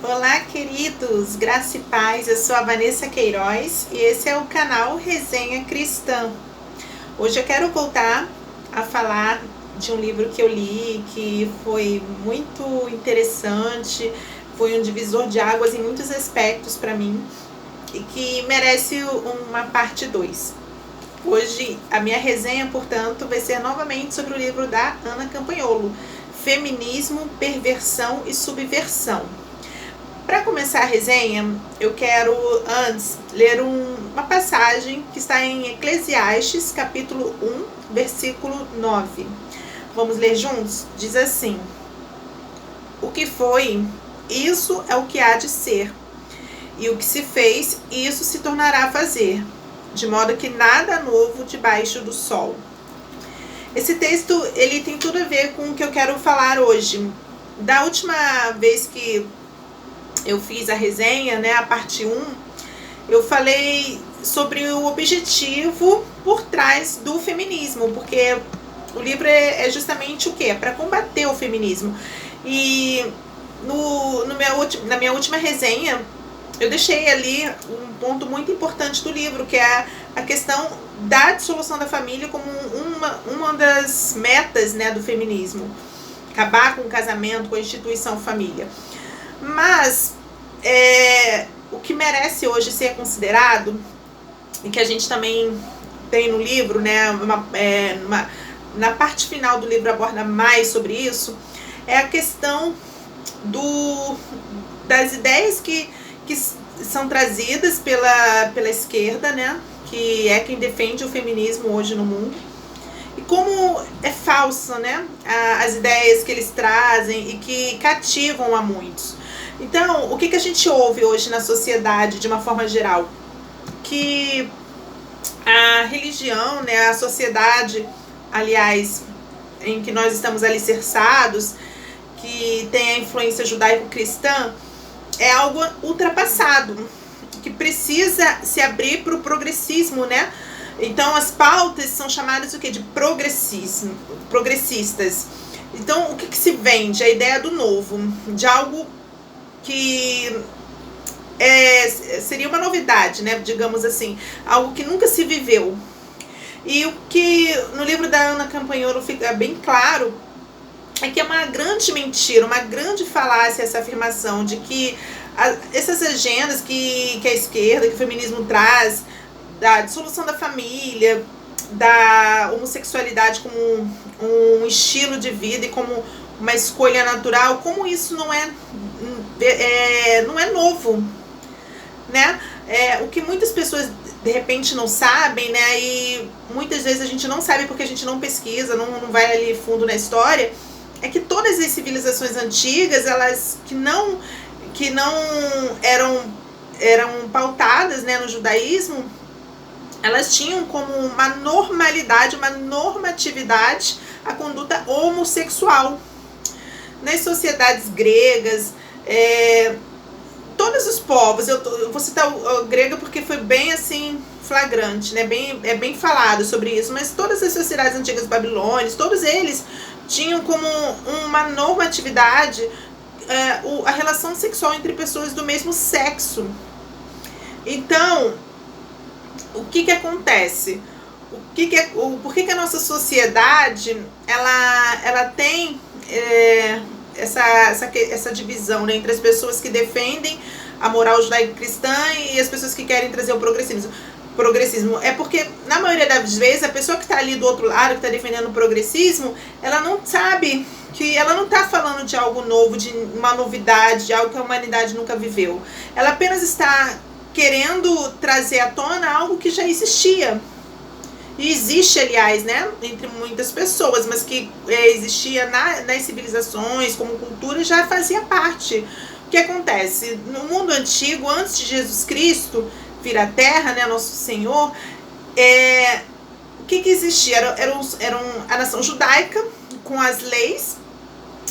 Olá, queridos, graça e paz, eu sou a Vanessa Queiroz e esse é o canal Resenha Cristã. Hoje eu quero voltar a falar de um livro que eu li, que foi muito interessante, foi um divisor de águas em muitos aspectos para mim e que merece uma parte 2. Hoje a minha resenha, portanto, vai ser novamente sobre o livro da Ana Campanholo, Feminismo, Perversão e Subversão. Para começar a resenha, eu quero antes ler uma passagem que está em Eclesiastes, capítulo 1, versículo 9. Vamos ler juntos? Diz assim: o que foi, isso é o que há de ser, e o que se fez, isso se tornará a fazer, de modo que nada novo debaixo do sol. Esse texto, ele tem tudo a ver com o que eu quero falar hoje. Da última vez que eu fiz a resenha, né, a parte 1, eu falei sobre o objetivo por trás do feminismo, porque o livro é justamente o quê? É para combater o feminismo. E na minha última resenha, eu deixei ali um ponto muito importante do livro, que é a questão da dissolução da família como uma das metas, né, do feminismo. Acabar com o casamento, com a instituição família. Mas o que merece hoje ser considerado, e que a gente também tem no livro, né, na parte final do livro aborda mais sobre isso, é a questão das ideias que são trazidas pela esquerda, né, que é quem defende o feminismo hoje no mundo, e como é falsa, né, as ideias que eles trazem e que cativam a muitos. Então, o que a gente ouve hoje na sociedade, de uma forma geral? Que a religião, né, a sociedade, aliás, em que nós estamos alicerçados, que tem a influência judaico-cristã, é algo ultrapassado, que precisa se abrir para o progressismo, né? Então, as pautas são chamadas o quê? De progressistas. Então, o que se vende? A ideia do novo, de algo que seria uma novidade, né? Digamos assim, algo que nunca se viveu. E o que no livro da Ana Campanholo fica bem claro é que é uma grande mentira, uma grande falácia essa afirmação de que essas agendas que a esquerda, que o feminismo traz, da dissolução da família, da homossexualidade como um estilo de vida e como uma escolha natural, como isso não é novo, né? O que muitas pessoas de repente não sabem, né? E muitas vezes a gente não sabe porque a gente não pesquisa, não vai ali fundo na história, é que todas as civilizações antigas, elas que não eram pautadas, né, no judaísmo, elas tinham como uma normalidade, uma normatividade a conduta homossexual. Nas sociedades gregas, todos os povos, eu vou citar o grego porque foi bem assim flagrante, né? Bem falado sobre isso, mas todas as sociedades antigas babilônias, todos eles tinham como uma normatividade a relação sexual entre pessoas do mesmo sexo. Então, o que acontece? Por que a nossa sociedade ela tem essa divisão, né, entre as pessoas que defendem a moral judaico-cristã e as pessoas que querem trazer o progressismo? É porque, na maioria das vezes, a pessoa que está ali do outro lado, que está defendendo o progressismo, ela não sabe que ela não está falando de algo novo, de uma novidade, de algo que a humanidade nunca viveu. Ela apenas está querendo trazer à tona algo que já existia. E existe, aliás, né, entre muitas pessoas, mas que existia nas civilizações, como cultura, já fazia parte. O que acontece? No mundo antigo, antes de Jesus Cristo vir à Terra, né, nosso Senhor, o que existia? Era a nação judaica, com as leis,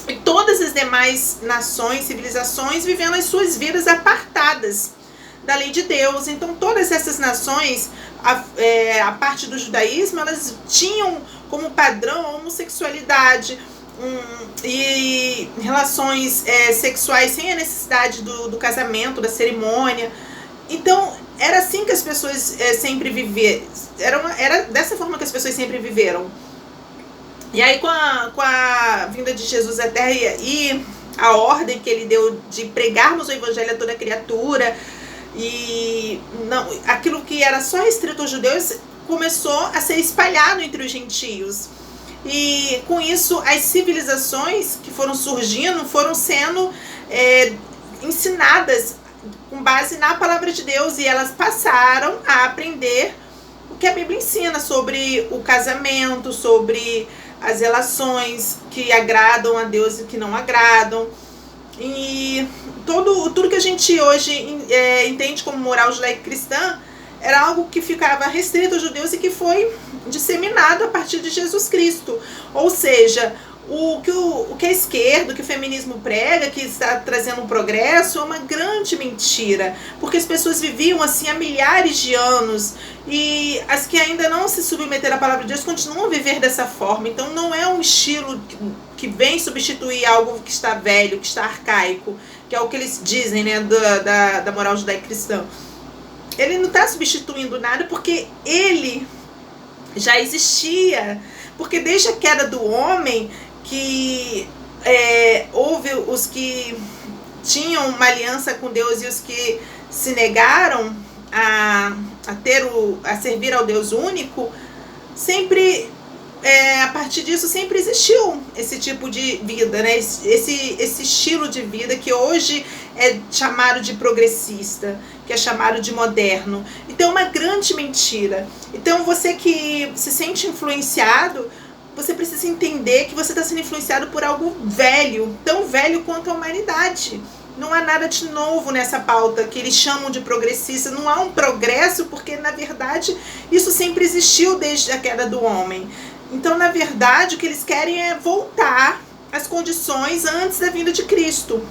e todas as demais nações, civilizações, vivendo as suas vidas apartadas da lei de Deus. Então todas essas nações, a parte do judaísmo, elas tinham como padrão a homossexualidade, e relações sexuais sem a necessidade do casamento, da cerimônia. Então, era assim que as pessoas sempre viveram. Era dessa forma que as pessoas sempre viveram. E aí, com a vinda de Jesus à Terra e a ordem que ele deu de pregarmos o evangelho a toda criatura, e não, aquilo que era só restrito aos judeus começou a ser espalhado entre os gentios. E com isso, as civilizações que foram surgindo foram sendo ensinadas com base na palavra de Deus, e elas passaram a aprender o que a Bíblia ensina sobre o casamento, sobre as relações que agradam a Deus e que não agradam. E tudo que a gente hoje entende como moral judaico-cristã era algo que ficava restrito aos judeus e que foi disseminado a partir de Jesus Cristo. Ou seja, o que a esquerda, o que o feminismo prega, que está trazendo um progresso, é uma grande mentira. Porque as pessoas viviam assim há milhares de anos, e as que ainda não se submeteram à palavra de Deus continuam a viver dessa forma. Então não é um estilo que vem substituir algo que está velho, que está arcaico, que é o que eles dizem, né, da moral judaico-cristã. Ele não está substituindo nada, porque ele já existia. Porque desde a queda do homem, que houve os que tinham uma aliança com Deus e os que se negaram a servir ao Deus único, sempre, a partir disso, sempre existiu esse tipo de vida, né? Esse estilo de vida que hoje é chamado de progressista, que é chamado de moderno. Então é uma grande mentira. Então você que se sente influenciado, você precisa entender que você está sendo influenciado por algo velho, tão velho quanto a humanidade. Não há nada de novo nessa pauta que eles chamam de progressista. Não há um progresso, porque na verdade isso sempre existiu desde a queda do homem. Então, na verdade, o que eles querem é voltar às condições antes da vinda de Cristo.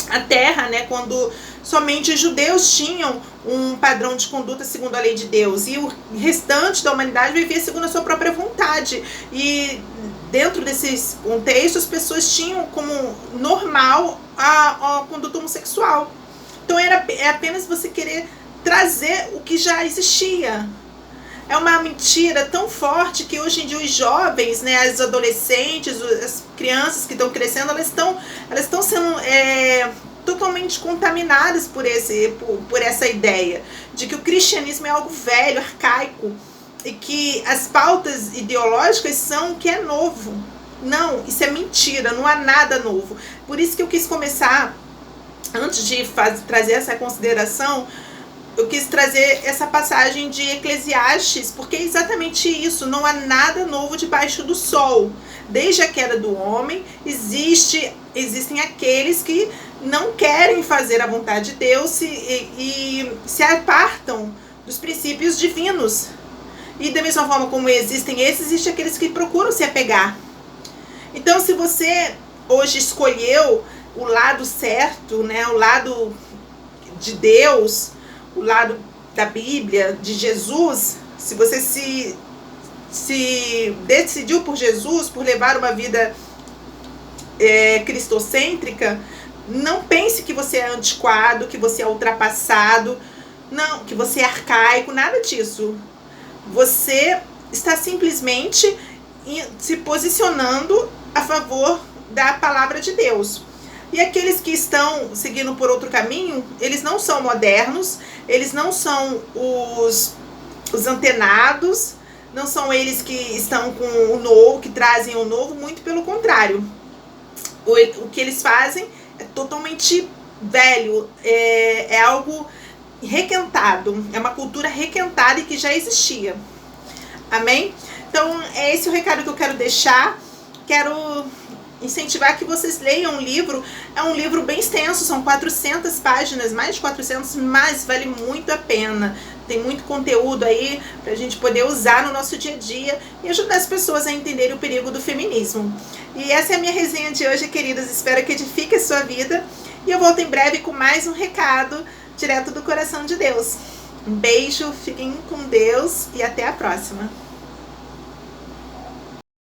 A Terra, né, quando somente os judeus tinham um padrão de conduta segundo a lei de Deus, e o restante da humanidade vivia segundo a sua própria vontade. E dentro desse contexto, as pessoas tinham como normal a conduta homossexual. Então é apenas você querer trazer o que já existia. É uma mentira tão forte que hoje em dia os jovens, né, as adolescentes, as crianças que estão crescendo, elas estão sendo totalmente contaminadas por essa ideia de que o cristianismo é algo velho, arcaico, e que as pautas ideológicas são o que é novo. Não, isso é mentira, não há nada novo. Por isso que eu quis começar, antes de trazer essa consideração, eu quis trazer essa passagem de Eclesiastes, porque é exatamente isso, não há nada novo debaixo do sol. Desde a queda do homem, existem aqueles que não querem fazer a vontade de Deus e se apartam dos princípios divinos. E da mesma forma como existem aqueles que procuram se apegar. Então, se você hoje escolheu o lado certo, né, o lado de Deus, o lado da Bíblia, de Jesus, se você se decidiu por Jesus, por levar uma vida cristocêntrica, não pense que você é antiquado, que você é ultrapassado, não, que você é arcaico, nada disso. Você está simplesmente se posicionando a favor da palavra de Deus. E aqueles que estão seguindo por outro caminho, eles não são modernos, eles não são os antenados, não são eles que estão com o novo, que trazem o novo, muito pelo contrário. O que eles fazem é totalmente velho, é algo requentado, é uma cultura requentada e que já existia. Amém? Então, é esse o recado que eu quero deixar. Quero incentivar que vocês leiam o livro. É um livro bem extenso, são 400 páginas, mais de 400, mas vale muito a pena. Tem muito conteúdo aí pra gente poder usar no nosso dia a dia e ajudar as pessoas a entenderem o perigo do feminismo. E essa é a minha resenha de hoje, queridas. Espero que edifique a sua vida. E eu volto em breve com mais um recado direto do coração de Deus. Um beijo, fiquem com Deus e até a próxima.